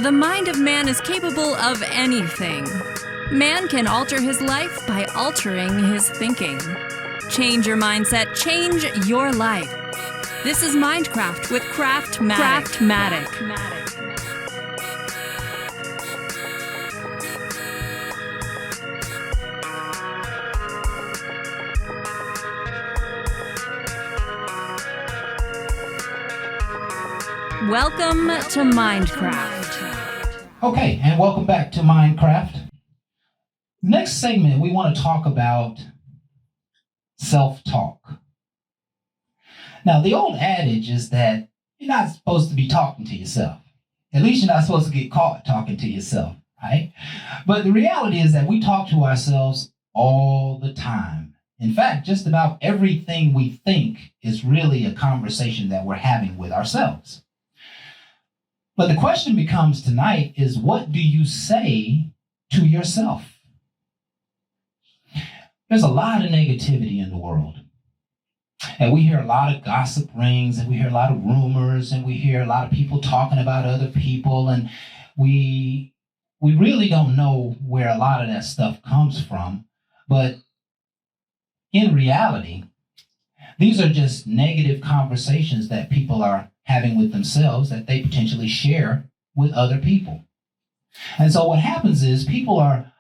The mind of man is capable of anything. Man can alter his life by altering his thinking. Change your mindset, change your life. This is Mindcraft with Craftmatic. Welcome to Mindcraft. Okay, and welcome back to Mindcraft. Next segment, we want to talk about self-talk. Now, the old adage is that you're not supposed to be talking to yourself. At least you're not supposed to get caught talking to yourself, right? But the reality is that we talk to ourselves all the time. In fact, just about everything we think is really a conversation that we're having with ourselves. But the question becomes tonight is, what do you say to yourself? There's a lot of negativity in the world. And we hear a lot of gossip rings, and we hear a lot of rumors, and we hear a lot of people talking about other people, and we really don't know where a lot of that stuff comes from. But in reality, these are just negative conversations that people are having with themselves that they potentially share with other people. And so what happens is people are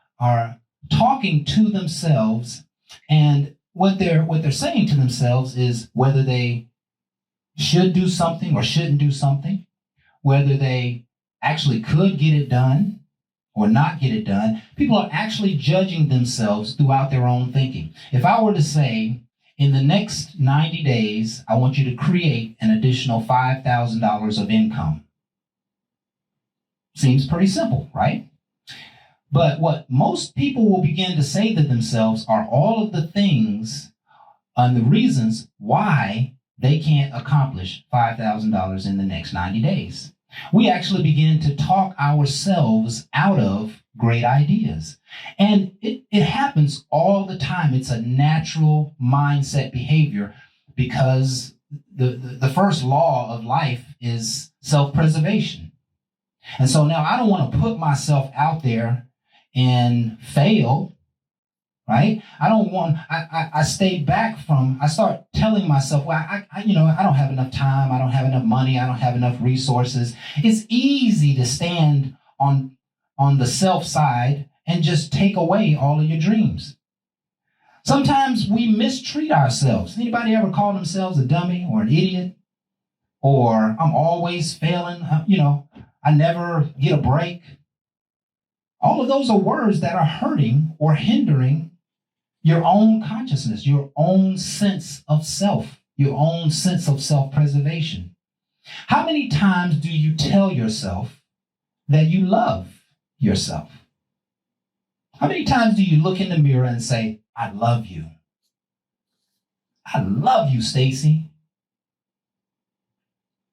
talking to themselves, and what they're saying to themselves is whether they should do something or shouldn't do something, whether they actually could get it done or not get it done. People are actually judging themselves throughout their own thinking. If I were to say, in the next 90 days, I want you to create an additional $5,000 of income. Seems pretty simple, right? But what most people will begin to say to themselves are all of the things and the reasons why they can't accomplish $5,000 in the next 90 days. We actually begin to talk ourselves out of great ideas. And it happens all the time. It's a natural mindset behavior because the first law of life is self-preservation. And so now I don't want to put myself out there and fail, right? I stay back I start telling myself, well, I don't have enough time. I don't have enough money. I don't have enough resources. It's easy to stand on the self side and just take away all of your dreams. Sometimes we mistreat ourselves. Anybody ever call themselves a dummy or an idiot? Or I'm always failing, I never get a break. All of those are words that are hurting or hindering your own consciousness, your own sense of self, your own sense of self-preservation. How many times do you tell yourself that you love yourself? How many times do you look in the mirror and say, I love you? I love you, Stacy.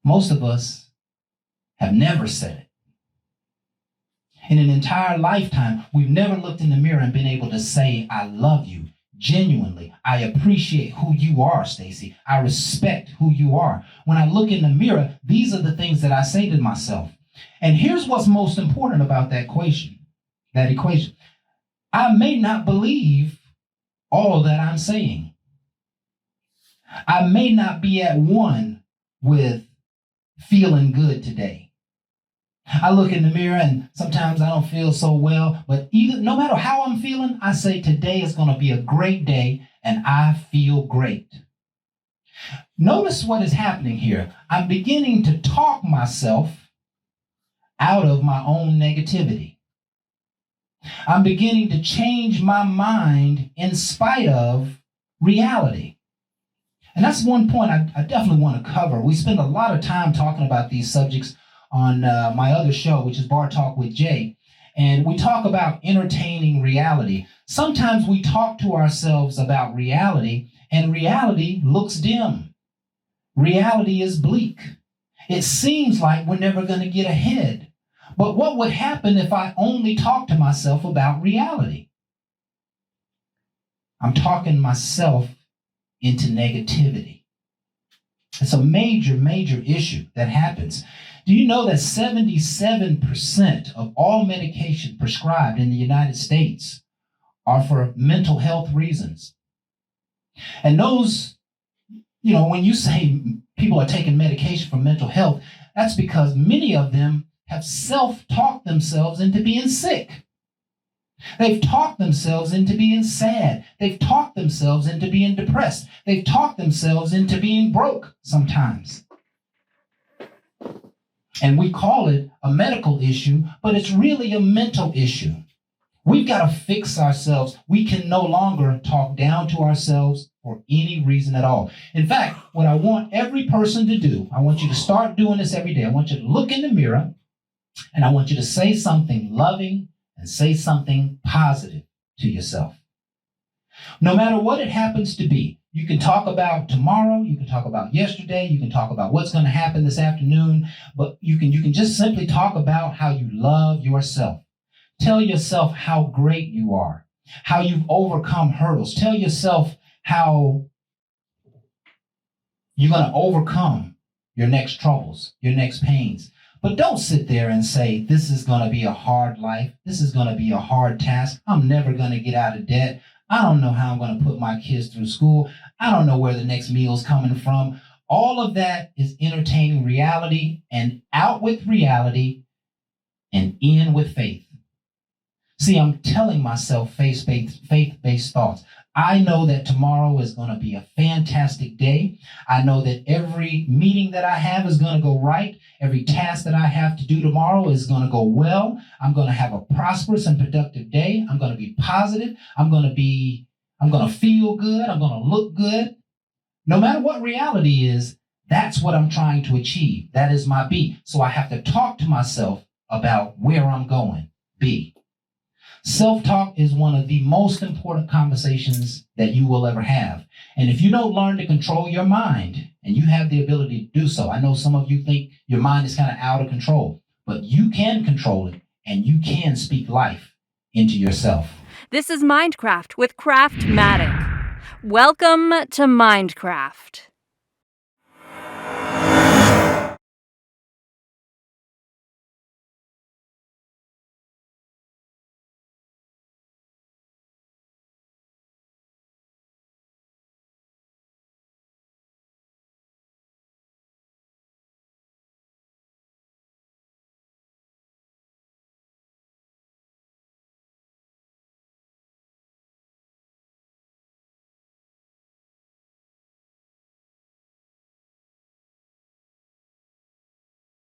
Most of us have never said it. In an entire lifetime, we've never looked in the mirror and been able to say, I love you. Genuinely, I appreciate who you are, Stacy. I respect who you are. When I look in the mirror, these are the things that I say to myself. And here's what's most important about that equation. I may not believe all that I'm saying. I may not be at one with feeling good today. I look in the mirror and sometimes I don't feel so well, but no matter how I'm feeling, I say today is going to be a great day and I feel great. Notice what is happening here. I'm beginning to talk myself out of my own negativity. I'm beginning to change my mind in spite of reality. And that's one point I definitely want to cover. We spend a lot of time talking about these subjects on my other show, which is Bar Talk with Jay. And we talk about entertaining reality. Sometimes we talk to ourselves about reality, and reality looks dim. Reality is bleak. It seems like we're never going to get ahead. But what would happen if I only talked to myself about reality? I'm talking myself into negativity. It's a major, major issue that happens. Do you know that 77% of all medication prescribed in the United States are for mental health reasons? And those, when you say people are taking medication for mental health, that's because many of them have self-talked themselves into being sick. They've talked themselves into being sad. They've talked themselves into being depressed. They've talked themselves into being broke sometimes. And we call it a medical issue, but it's really a mental issue. We've got to fix ourselves. We can no longer talk down to ourselves for any reason at all. In fact, what I want every person to do, I want you to start doing this every day. I want you to look in the mirror, and I want you to say something loving and say something positive to yourself. No matter what it happens to be, you can talk about tomorrow, you can talk about yesterday, you can talk about what's going to happen this afternoon, but you can just simply talk about how you love yourself. Tell yourself how great you are, how you've overcome hurdles. Tell yourself how you're going to overcome your next troubles, your next pains. But don't sit there and say, this is going to be a hard life. This is going to be a hard task. I'm never going to get out of debt. I don't know how I'm going to put my kids through school. I don't know where the next meal's coming from. All of that is entertaining reality, and out with reality and in with faith. See, I'm telling myself faith-based thoughts. I know that tomorrow is going to be a fantastic day. I know that every meeting that I have is going to go right. Every task that I have to do tomorrow is going to go well. I'm going to have a prosperous and productive day. I'm going to be positive. I'm going to feel good. I'm going to look good. No matter what reality is, that's what I'm trying to achieve. That is my B. So I have to talk to myself about where I'm going. B. Self-talk is one of the most important conversations that you will ever have. And if you don't learn to control your mind, and you have the ability to do so, I know some of you think your mind is kind of out of control, but you can control it, and you can speak life into yourself. This is Mindcraft with Craftmatic. Welcome to Mindcraft.